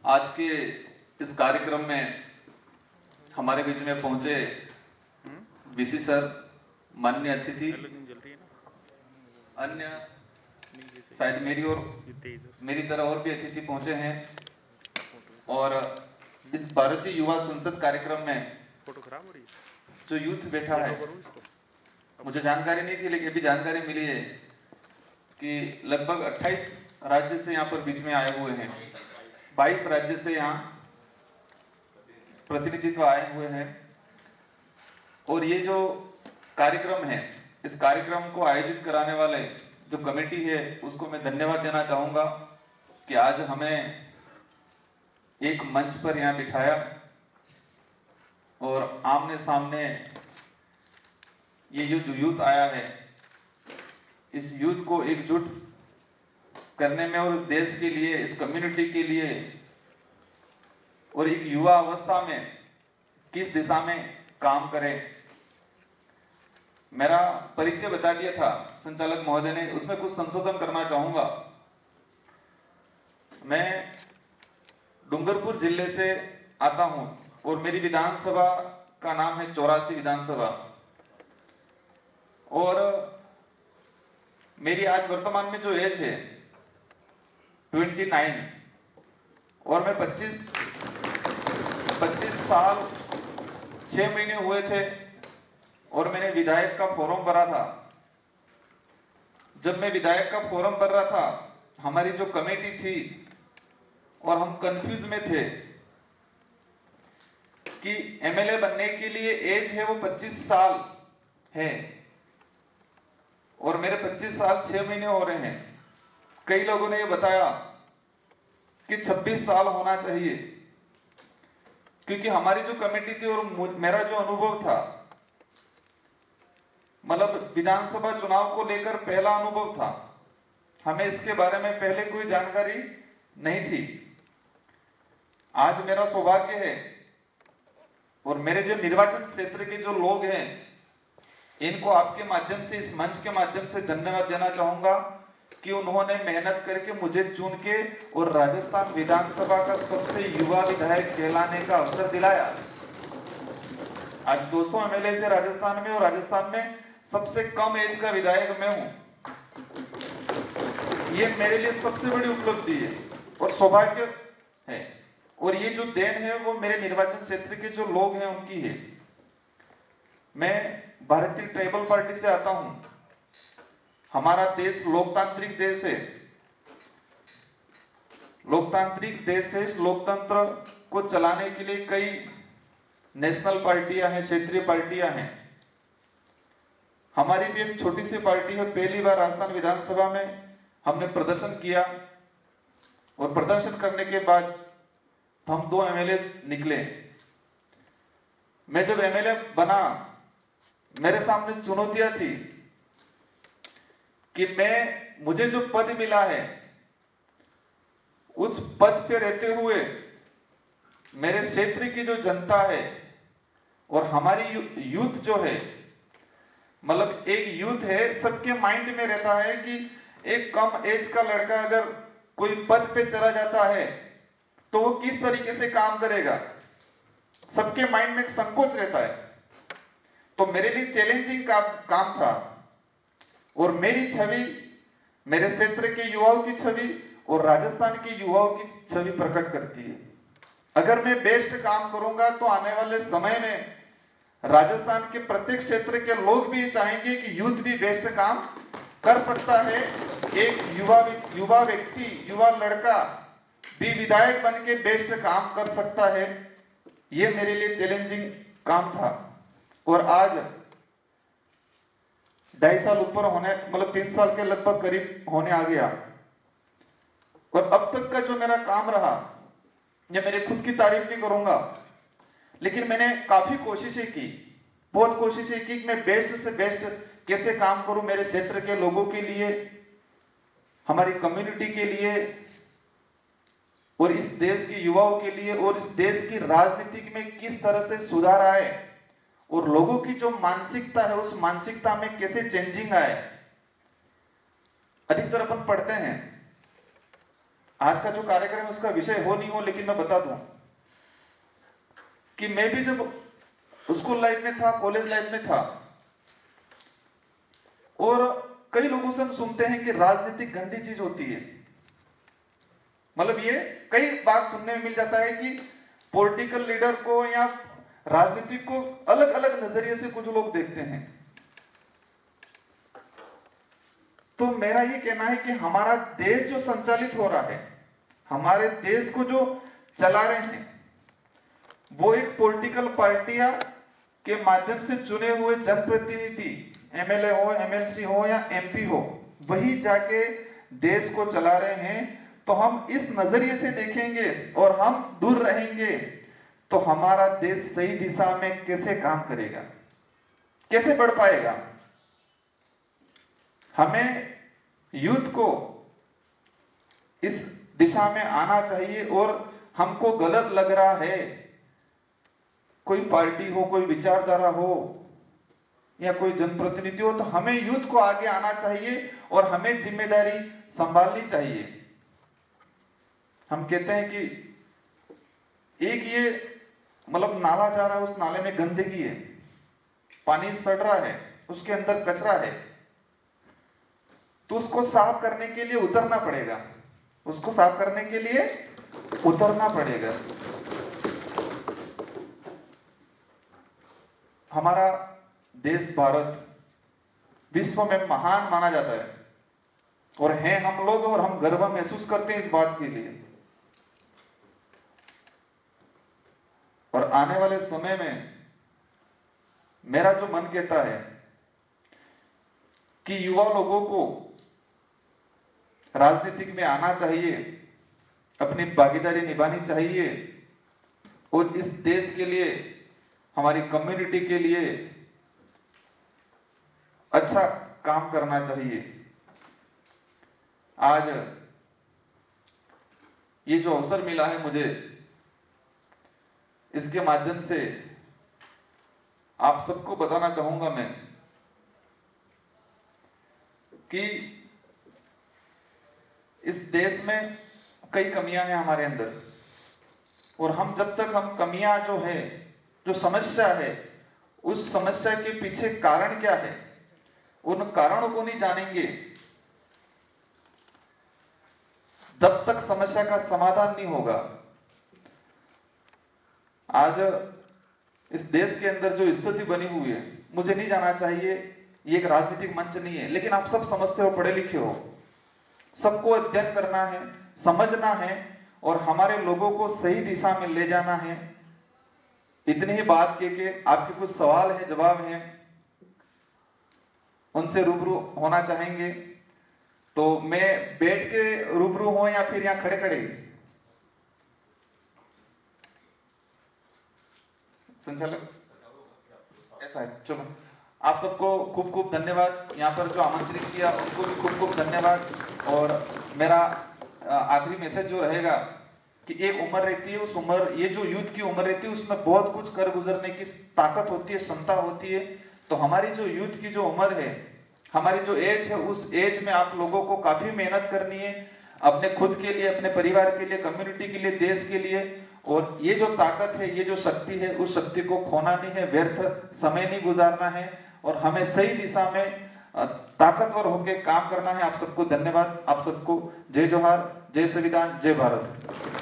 आज के इस कार्यक्रम में हमारे बीच में पहुंचे वीसी सर, माननीय अतिथि, अन्य शायद मेरी तरह और भी अतिथि पहुंचे हैं और इस भारतीय युवा संसद कार्यक्रम में जो यूथ बैठा है, मुझे जानकारी नहीं थी लेकिन अभी जानकारी मिली है कि लगभग 28 राज्य से यहाँ पर बीच में आए हुए हैं। 22 राज्य से यहाँ प्रतिनिधित्व आए हुए हैं और ये जो कार्यक्रम है, इस कार्यक्रम को आयोजित कराने वाले जो कमेटी है उसको मैं धन्यवाद देना चाहूंगा कि आज हमें एक मंच पर यहाँ बिठाया और आमने सामने ये जो यूथ आया है, इस यूथ को एकजुट करने में और देश के लिए, इस कम्युनिटी के लिए और एक युवा अवस्था में किस दिशा में काम करें। मेरा परिचय बता दिया था संचालक महोदय ने, उसमें कुछ संशोधन करना चाहूंगा। मैं डूंगरपुर जिले से आता हूं और मेरी विधानसभा का नाम है 84 विधानसभा और मेरी आज वर्तमान में जो एज है 29 और मैं 25 साल 6 महीने हुए थे और मैंने विधायक का फॉर्म भरा था। जब मैं विधायक का फॉर्म भर रहा था, हमारी जो कमेटी थी और हम कंफ्यूज में थे कि एमएलए बनने के लिए एज है वो 25 साल है और मेरे 25 साल 6 महीने हो रहे हैं। कई लोगों ने ये बताया कि 26 साल होना चाहिए, क्योंकि हमारी जो कमेटी थी और मेरा जो अनुभव था, मतलब विधानसभा चुनाव को लेकर पहला अनुभव था, हमें इसके बारे में पहले कोई जानकारी नहीं थी। आज मेरा सौभाग्य है और मेरे जो निर्वाचन क्षेत्र के जो लोग हैं, इनको आपके माध्यम से, इस मंच के माध्यम से धन्यवाद देना चाहूंगा कि उन्होंने मेहनत करके मुझे चुन के और राजस्थान विधानसभा का सबसे युवा विधायक कहलाने का अवसर दिलाया। आज 200 एमएलए से राजस्थान में और राजस्थान में सबसे कम एज का विधायक मैं हूं। ये मेरे लिए सबसे बड़ी उपलब्धि है और सौभाग्य है और ये जो देन है वो मेरे निर्वाचन क्षेत्र के जो लोग हैं उनकी है। मैं भारतीय ट्राइबल पार्टी से आता हूं। हमारा देश लोकतांत्रिक देश है, लोकतांत्रिक देश है। इस लोकतंत्र को चलाने के लिए कई नेशनल पार्टियां हैं, क्षेत्रीय पार्टियां हैं। हमारी भी एक छोटी सी पार्टी है। पहली बार राजस्थान विधानसभा में हमने प्रदर्शन किया और प्रदर्शन करने के बाद हम 2 एमएलए निकले। मैं जब एमएलए बना, मेरे सामने चुनौतियां थी कि मुझे जो पद मिला है उस पद पे रहते हुए मेरे क्षेत्र की जो जनता है और हमारी यूथ जो है, मतलब एक यूथ है, सबके माइंड में रहता है कि एक कम एज का लड़का अगर कोई पद पे चला जाता है तो वो किस तरीके से काम करेगा, सबके माइंड में एक संकोच रहता है। तो मेरे लिए चैलेंजिंग काम था और मेरी छवि, मेरे क्षेत्र के युवाओं की छवि और राजस्थान के युवाओं की छवि प्रकट करती है। अगर मैं बेस्ट काम करूंगा तो आने वाले समय में राजस्थान के प्रत्येक क्षेत्र के लोग भी चाहेंगे कि यूथ भी बेस्ट काम कर सकता है। एक युवा व्यक्ति, युवा लड़का भी विधायक बन के बेस्ट काम कर सकता है। ये मेरे लिए चैलेंजिंग काम था और आज 2.5 साल ऊपर होने, मतलब 3 साल के लगभग करीब होने आ गया और अब तक का जो मेरा काम रहा, ये मेरे खुद की तारीफ नहीं करूंगा, लेकिन मैंने काफी कोशिशें की, बहुत कोशिशें की कि मैं बेस्ट से बेस्ट कैसे काम करूं मेरे क्षेत्र के लोगों के लिए, हमारी कम्युनिटी के लिए और इस देश के युवाओं के लिए और इस देश की राजनीति में किस तरह से सुधार आए और लोगों की जो मानसिकता है उस मानसिकता में कैसे चेंजिंग आए। अधिकतर अपन पढ़ते हैं आज का जो कार्यक्रम उसका विषय हो नहीं हो, लेकिन मैं बता दूं कि मैं भी जब स्कूल लाइफ में था, कॉलेज लाइफ में था, और कई लोगों से हम सुनते हैं कि राजनीतिक गंदी चीज होती है। मतलब ये कई बार सुनने में मिल जाता है कि पॉलिटिकल लीडर को या राजनीतिक को अलग अलग नजरिए से कुछ लोग देखते हैं। तो मेरा ये कहना है कि हमारा देश जो संचालित हो रहा है, हमारे देश को जो चला रहे हैं, वो एक पॉलिटिकल पार्टियां के माध्यम से चुने हुए जनप्रतिनिधि, एमएलए हो, एमएलसी हो या एमपी हो, वही जाके देश को चला रहे हैं। तो हम इस नजरिए से देखेंगे और हम दूर रहेंगे तो हमारा देश सही दिशा में कैसे काम करेगा, कैसे बढ़ पाएगा। हमें यूथ को इस दिशा में आना चाहिए। और हमको गलत लग रहा है, कोई पार्टी हो, कोई विचारधारा हो या कोई जनप्रतिनिधि हो, तो हमें यूथ को आगे आना चाहिए और हमें जिम्मेदारी संभालनी चाहिए। हम कहते हैं कि एक ये मतलब नाला जा रहा है, उस नाले में गंदगी है, पानी सड़ रहा है, उसके अंदर कचरा है, तो उसको साफ करने के लिए उतरना पड़ेगा, उसको साफ करने के लिए उतरना पड़ेगा। हमारा देश भारत विश्व में महान माना जाता है और हैं हम लोग, और हम गर्व महसूस करते हैं इस बात के लिए। और आने वाले समय में मेरा जो मन कहता है कि युवा लोगों को राजनीतिक में आना चाहिए, अपनी भागीदारी निभानी चाहिए और इस देश के लिए, हमारी कम्युनिटी के लिए अच्छा काम करना चाहिए। आज ये जो अवसर मिला है मुझे, इसके माध्यम से आप सबको बताना चाहूंगा मैं कि इस देश में कई कमियां हैं हमारे अंदर, और हम जब तक हम कमियां जो है, जो समस्या है, उस समस्या के पीछे कारण क्या है, उन कारणों को नहीं जानेंगे, तब तक समस्या का समाधान नहीं होगा। आज इस देश के अंदर जो स्थिति बनी हुई है, मुझे नहीं जाना चाहिए, ये एक राजनीतिक मंच नहीं है, लेकिन आप सब समझते हो, पढ़े लिखे हो, सबको अध्ययन करना है, समझना है और हमारे लोगों को सही दिशा में ले जाना है। इतनी ही बात के आपके कुछ सवाल है, जवाब है, उनसे रूबरू होना चाहेंगे तो मैं बैठ के रूबरू हो या फिर यहाँ खड़े खड़े? संचालक ऐसा है, चलो। आप सबको खूब खूब धन्यवाद, यहाँ पर जो आमंत्रित किया उनको भी खूब खूब धन्यवाद। और मेरा आखिरी मैसेज जो रहेगा कि एक उम्र रहती है, उस उम्र, ये जो यूथ की उम्र रहती है, उसमें बहुत कुछ कर गुजरने की ताकत होती है, क्षमता होती है। तो हमारी जो यूथ की जो उम्र है, हमारी जो एज है, उस एज में आप लोगों को काफी मेहनत करनी है, अपने खुद के लिए, अपने परिवार के लिए, कम्युनिटी के लिए, देश के लिए। और ये जो ताकत है, ये जो शक्ति है, उस शक्ति को खोना नहीं है, व्यर्थ समय नहीं गुजारना है और हमें सही दिशा में ताकतवर होकर काम करना है। आप सबको धन्यवाद, आप सबको जय जोहार, जय संविधान, जय भारत।